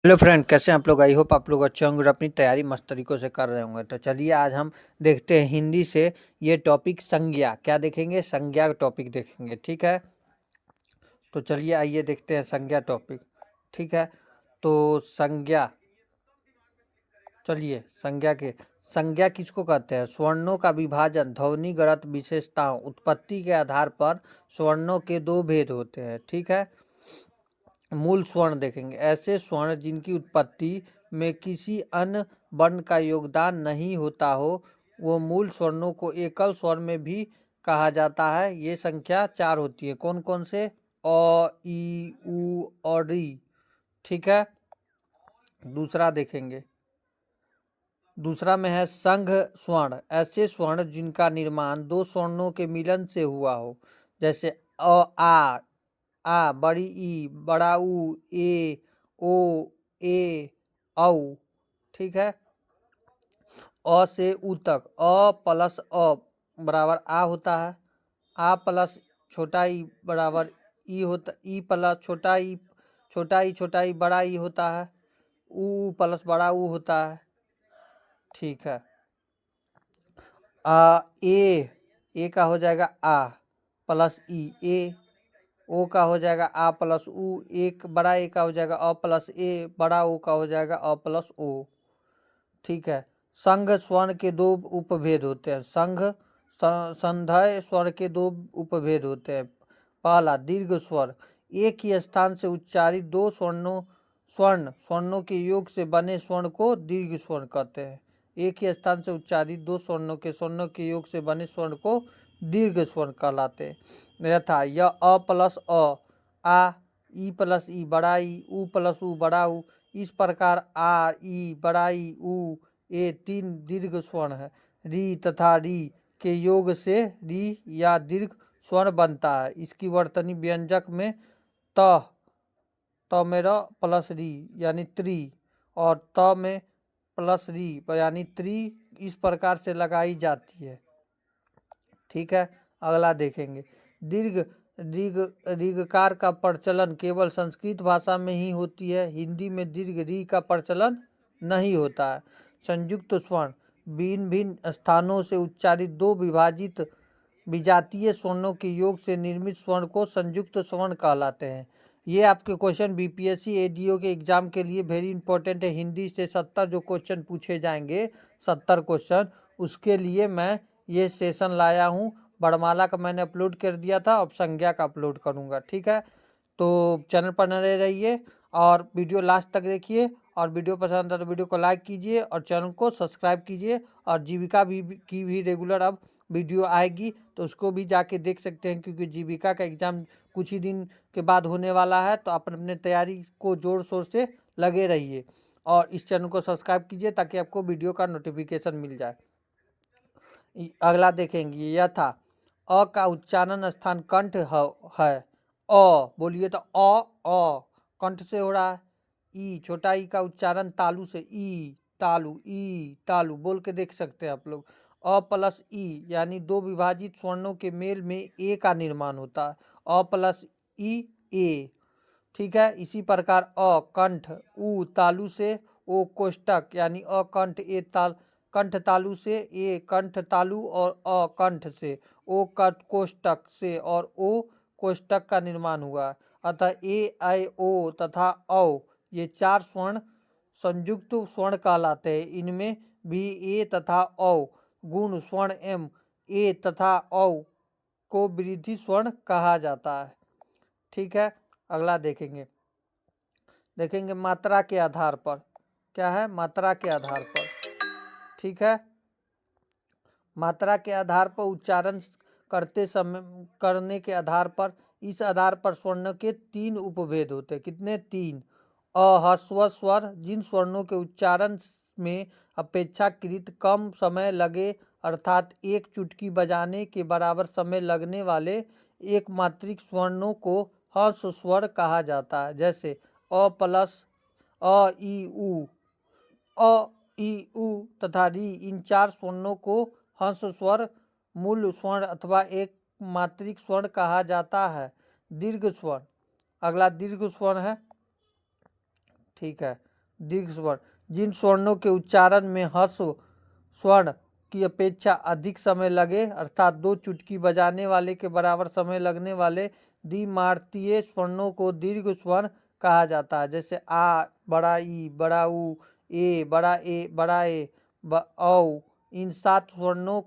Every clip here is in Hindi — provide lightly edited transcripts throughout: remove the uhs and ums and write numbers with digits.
हेलो फ्रेंड, कैसे हैं आप लोग। आई होप आप लोग अच्छे होंगे और अपनी तैयारी मस्त तरीकों से कर रहे होंगे। तो चलिए आज हम देखते हैं हिंदी से ये टॉपिक संज्ञा। क्या देखेंगे? संज्ञा का टॉपिक देखेंगे। ठीक है, तो चलिए आइए देखते हैं संज्ञा टॉपिक। ठीक है, तो संज्ञा, चलिए संज्ञा किसको कहते हैं? स्वर्णों का विभाजन, ध्वनिगत विशेषताओं, उत्पत्ति के आधार पर स्वर्णों के दो भेद होते हैं। ठीक है, मूल स्वर्ण देखेंगे, ऐसे स्वर्ण जिनकी उत्पत्ति में किसी अन्य वर्ण का योगदान नहीं होता हो, वो मूल स्वर्णों को एकल स्वर में भी कहा जाता है। ये संख्या 4 होती है। कौन कौन से? अ, ई, उ और री। ठीक है, दूसरा देखेंगे। दूसरा में है संघ स्वर्ण, ऐसे स्वर्ण जिनका निर्माण दो स्वर्णों के मिलन से हुआ हो, जैसे आ, बड़ी ई, बड़ा ऊ, ए, ओ, ए, औ। ठीक है, अ से उ तक, अ प्लस अ बराबर आ होता है। आ प्लस छोटा ई बराबर ई होता, ई प्लस छोटा ई, छोटा ई बड़ा ई होता है। ऊ प्लस बड़ा ऊ होता है। ठीक है, ए का हो जाएगा आ प्लस ई, ए। ओ का हो जाएगा आ प्लस उ, एक बड़ा ए का हो जाएगा अ प्लस ए, बड़ा ओ का हो जाएगा अ प्लस ओ। ठीक है, संघ स्वर्ण के दो उपभेद होते हैं। संधय स्वर के दो उपभेद होते हैं। पहला, दीर्घ स्वर, एक ही स्थान से उच्चारित दो स्वर्णों के योग से बने स्वर्ण को दीर्घ स्वर कहते हैं। एक ही स्थान से उच्चारित दो स्वर्णों के योग से बने स्वर्ण को दीर्घ स्वर कहलाते हैं। यथा य अ प्लस आ, ई प्लस ई बड़ा ई, उ प्लस उ बड़ा उ। इस प्रकार आ, ई, बड़ा ई, उ, ए तीन दीर्घ स्वर्ण है। री तथा री के योग से री या दीर्घ स्वर्ण बनता है। इसकी वर्तनी व्यंजक में त में र प्लस री यानी त्रि, और त में प्लस री यानी त्रि, इस प्रकार से लगाई जाती है। ठीक है, अगला देखेंगे। दीर्घ दीर्घ दीर्घकार का प्रचलन केवल संस्कृत भाषा में ही होती है। हिंदी में दीर्घ री का प्रचलन नहीं होता है। संयुक्त स्वर्ण, भिन्न भिन्न स्थानों से उच्चारित दो विभाजित विजातीय स्वर्णों के योग से निर्मित स्वर्ण को संयुक्त स्वर्ण कहलाते हैं। ये आपके क्वेश्चन बीपीएससी एडीओ के एग्जाम के लिए वेरी इंपॉर्टेंट है। हिंदी से 70 जो क्वेश्चन पूछे जाएंगे, 70 क्वेश्चन, उसके लिए मैं ये सेशन लाया हूँ। बड़माला का मैंने अपलोड कर दिया था, अब संज्ञा का अपलोड करूँगा। ठीक है, तो चैनल पर बने रहिए और वीडियो लास्ट तक देखिए। और वीडियो पसंद आता तो वीडियो को लाइक कीजिए और चैनल को सब्सक्राइब कीजिए। और जीविका की भी रेगुलर अब वीडियो आएगी, तो उसको भी जाके देख सकते हैं, क्योंकि जीविका का एग्ज़ाम कुछ ही दिन के बाद होने वाला है। तो आप अपने तैयारी को जोर शोर से लगे रहिए और इस चैनल को सब्सक्राइब कीजिए ताकि आपको वीडियो का नोटिफिकेशन मिल जाए। अगला देखेंगे, यथा अ का उच्चारण स्थान कंठ है। बोलिए तो कंठ से हो रहा है। ई, छोटा ई का उच्चारण तालु से, ई तालु बोल के देख सकते हैं आप लोग। अ प्लस ई यानी दो विभाजित स्वर्णों के मेल में ए का निर्माण होता है। अ प्लस ई, ए। ठीक है, इसी प्रकार कंठ, उ तालु से, ओ कोष्टक यानी अकंठ, ए ताल कंठ तालु से, ए कंठ तालु, और अकंठ से, ओ कोष्टक से, और ओ कोष्टक का निर्माण हुआ। अतः ए, ऐ, ओ तथा औ ये चार स्वर्ण संयुक्त स्वर्ण कहलाते हैं। इनमें भी ए तथा औ गुण स्वर्ण एम ए तथा औ को वृद्धि स्वर्ण कहा जाता है। ठीक है, अगला देखेंगे मात्रा के आधार पर। क्या है? मात्रा के आधार पर। ठीक है, मात्रा के आधार पर उच्चारण करने के आधार पर, इस आधार पर स्वर्ण के तीन उपभेद होते हैं। कितने? तीन। अह्स्व स्वर, जिन स्वर्णों के उच्चारण में अपेक्षाकृत कम समय लगे, अर्थात एक चुटकी बजाने के बराबर समय लगने वाले एक मात्रिक स्वर्णों को ह्स्व स्वर कहा जाता है। जैसे अ प्लस अ, ई, उ, अ, ई, उ तथा री, इन चार स्वर्णों को हंस स्वर, मूल स्वर्ण अथवा एक मात्रिक स्वर्ण कहा जाता है। दीर्घ स्वर्ण, अगला दीर्घ स्वर्ण है। ठीक है, दीर्घ स्वर्ण। जिन स्वर्णों के उच्चारण में ह्रस्व स्वर्ण की अपेक्षा अधिक समय लगे, अर्थात 2 चुटकी बजाने वाले के बराबर समय लगने वाले द्विमात्रीय स्वर्णों को दीर्घ स्वर्ण कहा जाता है। जैसे आ, बड़ा ई, बड़ा ऊ, ए, बड़ा ए, औ। इन 7 स्वर्णों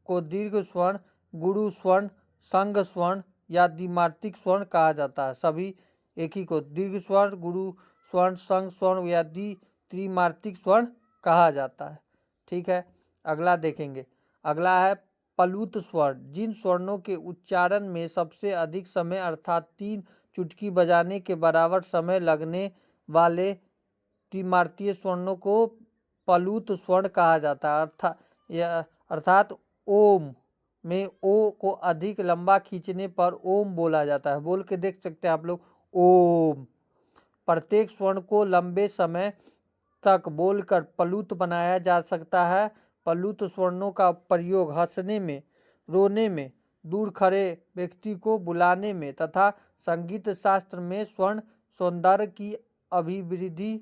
को दीर्घ स्वर्ण, गुरु स्वर्ण, संघ स्वर्ण या द्विमात्रिक स्वर्ण कहा जाता है। सभी एक ही को दीर्घ स्वर्ण, गुरु स्वर्ण, संघ स्वर्ण या त्रिमात्रिक स्वर्ण कहा जाता है। ठीक है, अगला देखेंगे। अगला है प्लुत स्वर्ण। जिन स्वर्णों के उच्चारण में सबसे अधिक समय अर्थात 3 चुटकी बजाने के बराबर समय लगने वाले त्रिमात्रीय स्वर्णों को प्लुत स्वर्ण कहा जाता है। अर्थात ओम में ओ को अधिक लंबा खींचने पर ओम बोला जाता है। बोल के देख सकते हैं आप लोग, ओम। प्रत्येक स्वर्ण को लंबे समय तक बोलकर प्लुत बनाया जा सकता है। प्लुत स्वर्णों का प्रयोग हंसने में, रोने में, दूर खड़े व्यक्ति को बुलाने में तथा संगीत शास्त्र में स्वर्ण सौंदर्य की अभिवृद्धि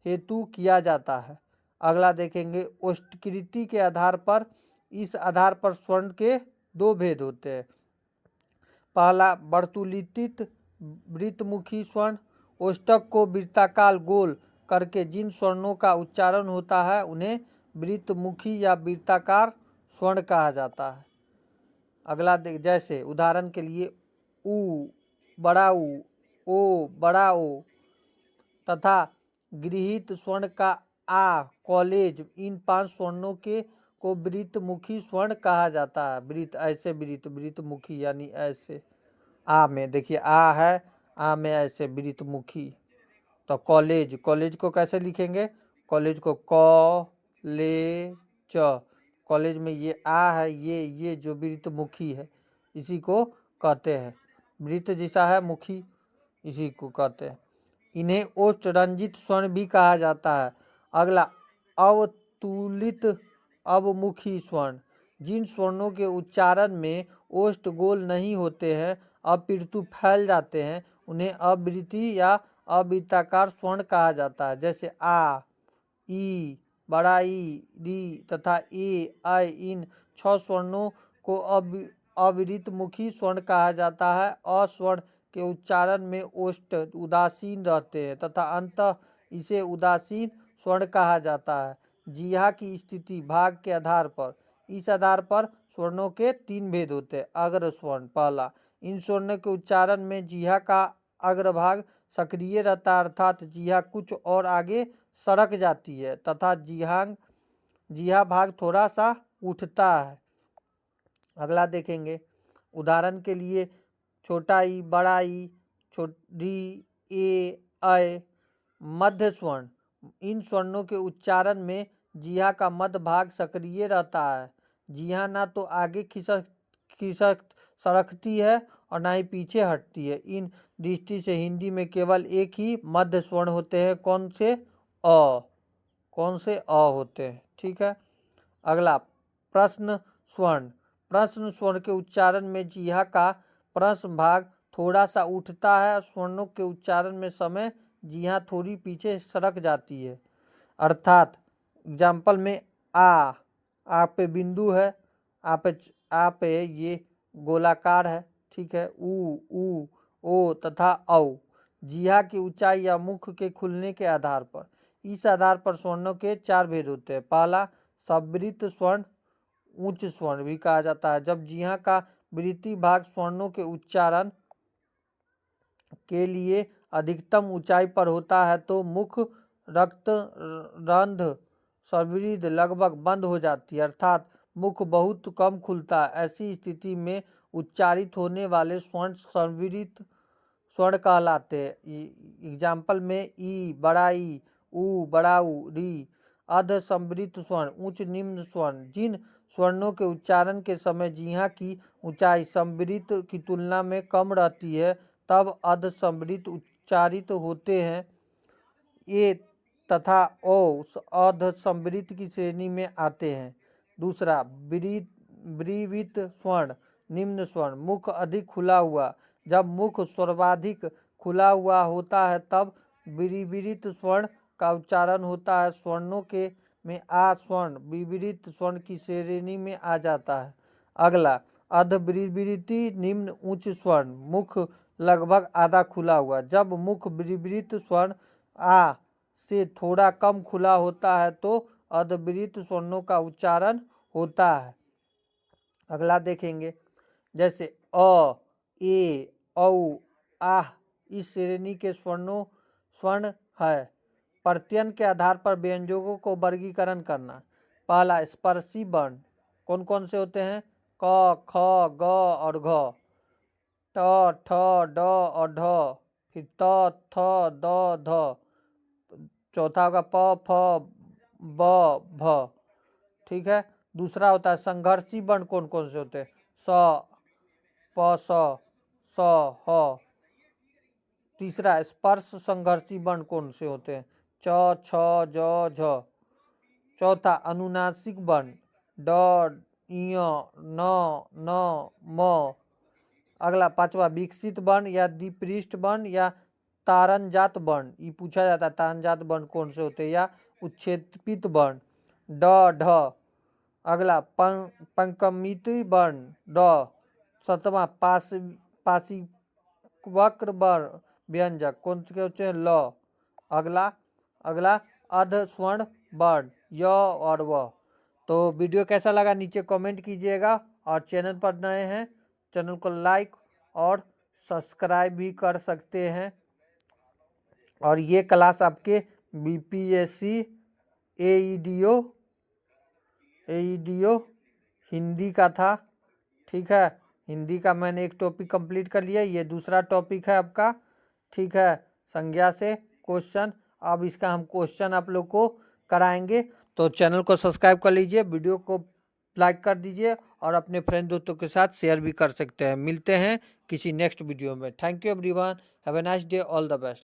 हेतु किया जाता है। अगला देखेंगे ओष्ठकृति के आधार पर। इस आधार पर स्वर्ण के 2 भेद होते हैं। पहला वर्तुलित वृत्तमुखी स्वर्ण। ओष्ठक को वृत्ताकार गोल करके जिन स्वर्णों का उच्चारण होता है उन्हें वृत्तमुखी या वृत्ताकार स्वर्ण कहा जाता है। अगला जैसे उदाहरण के लिए ऊ, बड़ा ऊ, ओ, बड़ा ओ तथा गृहीत स्वर्ण का आ, कॉलेज। इन 5 स्वर्णों के को वृत्तमुखी स्वर्ण कहा जाता है। वृत्त ऐसे वृत्तमुखी यानी ऐसे। आ में देखिए आ है, आ में ऐसे वृत्तमुखी। तो कॉलेज को कैसे लिखेंगे? कॉलेज को कॉलेज में ये आ है, ये जो वृत्तमुखी है इसी को कहते हैं। वृत्त जैसा है मुखी, इसी को कहते हैं। इन्हें ओष्ठ रंजित स्वर्ण भी कहा जाता है। अगला अवतुलित अवमुखी स्वर्ण। जिन स्वर्णों के उच्चारण में ओष्ठ गोल नहीं होते हैं, अपितु फैल जाते हैं, उन्हें अवृत्ति या अवृत्ताकार स्वर्ण कहा जाता है। जैसे आ, ई, बड़ा ई, री तथा ए, ऐ। इन 6 स्वर्णों को अवृत्तमुखी स्वर्ण कहा जाता है। अ स्वर्ण के उच्चारण में ओष्ठ उदासीन रहते हैं तथा अंततः इसे उदासीन स्वर्ण कहा जाता है। जीहा की स्थिति भाग के आधार पर। इस आधार पर स्वर्णों के 3 भेद होते हैं। अग्र स्वर्ण पहला, इन स्वर्णों के उच्चारण में जीहा का अग्रभाग सक्रिय रहता है, अर्थात जीहा कुछ और आगे सरक जाती है तथा जीहा भाग थोड़ा सा उठता है। अगला देखेंगे। उदाहरण के लिए छोटा ई, बड़ा ई, छोटी ए, ऐ। मध्य स्वर्ण। इन स्वर्णों के उच्चारण में जीहा का मध्य भाग सक्रिय रहता है। जीहा ना तो आगे खिसक सरकती है और ना ही पीछे हटती है। इन दृष्टि से हिंदी में केवल एक ही मध्य स्वर्ण होते हैं। कौन से? अ। कौन से? अ होते हैं। ठीक है, अगला प्रश्न स्वर्ण। प्रश्न स्वर्ण के उच्चारण में जीहा का प्रश्न भाग थोड़ा सा उठता है। स्वर्णों के उच्चारण में समय जीहा थोड़ी पीछे सरक जाती है। अर्थात एग्जाम्पल में आ पे बिंदु है, आ पे ये गोलाकार है। ठीक है, ऊ, ओ तथा औ। जीहा की ऊंचाई या मुख के खुलने के आधार पर। इस आधार पर स्वर्णों के 4 भेद होते हैं। पहला सवृत्त स्वर्ण, उच्च स्वर्ण भी कहा जाता है। जब जीहा का वृत्ति भाग स्वर्णों के उच्चारण के लिए अधिकतम ऊंचाई पर होता है तो मुख रक्त रंध्र संवृद्ध लगभग बंद हो जाती है, अर्थात मुख बहुत कम खुलता है। ऐसी स्थिति में उच्चारित होने वाले स्वर्ण संवृद्ध स्वर्ण कहलाते हैं। एग्जाम्पल में ई, बड़ा ई, ऊ, बड़ा ऊ, री। अर्ध संवृत्त स्वर्ण, उच्च निम्न स्वर्ण। जिन स्वर्णों के उच्चारण के समय जीहा की ऊंचाई संवृत्त की तुलना में कम रहती है तब अर्ध संवृत्त उच्चारित होते हैं। ए तथा ओ अर्ध संवृत्त की श्रेणी में आते हैं। दूसरा ब्रीवित स्वर्ण, निम्न स्वर्ण। मुख अधिक खुला हुआ। जब मुख सर्वाधिक खुला हुआ होता है तब ब्रीवित स्वर्ण का उच्चारण होता है। स्वर्णों के में आ स्वर्ण विपरीत स्वर्ण की श्रेणी में आ जाता है। अगला अर्धविपरीती निम्न उच्च स्वर्ण, मुख लगभग आधा खुला हुआ। जब मुख विपरीत स्वर्ण आ से थोड़ा कम खुला होता है तो अर्धविपरीत स्वर्णों का उच्चारण होता है। अगला देखेंगे, जैसे अ, ए, औ, आह इस श्रेणी के स्वर्ण है। प्रत्ययन के आधार पर व्यंजनों को वर्गीकरण करना। पहला स्पर्शी वर्ण कौन कौन से होते हैं? क, ख, ग और घ। ट, ठ, ड और ढ। फिर त, थ, द, ध। चौथा होगा प, फ, ब, भ। ठीक है। दूसरा होता है संघर्षी वर्ण कौन कौन से होते हैं? स, प, स, ह। तीसरा स्पर्श संघर्षी वर्ण कौन से होते हैं? च, छ, ज, झ। चौथा अनुनासिक वर्ण ड, ञ, न, म। अगला पांचवा विकसित वर्ण या द्विपृष्ठ वर्ण या तारनजात वर्ण, ये पूछा जाता है तारनजात वर्ण कौन से होते हैं, या उच्छेदित वर्ण ड, ढ। अगला पंकमिति वर्ण ड। सातवां पाशीवक्र वर्ण व्यंजक कौन से होते हैं? ल। अगला अर्ध स्वर्ण वर्ण य और व। तो वीडियो कैसा लगा नीचे कमेंट कीजिएगा, और चैनल पर नए हैं चैनल को लाइक और सब्सक्राइब भी कर सकते हैं। और ये क्लास आपके बीपीएससी एईडीओ हिंदी का था। ठीक है, हिंदी का मैंने एक टॉपिक कंप्लीट कर लिया, ये दूसरा टॉपिक है आपका। ठीक है, संज्ञा से क्वेश्चन, अब इसका हम क्वेश्चन आप लोग को कराएंगे। तो चैनल को सब्सक्राइब कर लीजिए, वीडियो को लाइक कर दीजिए और अपने फ्रेंड दोस्तों के साथ शेयर भी कर सकते हैं। मिलते हैं किसी नेक्स्ट वीडियो में। Thank you everyone, have a nice day, all the best.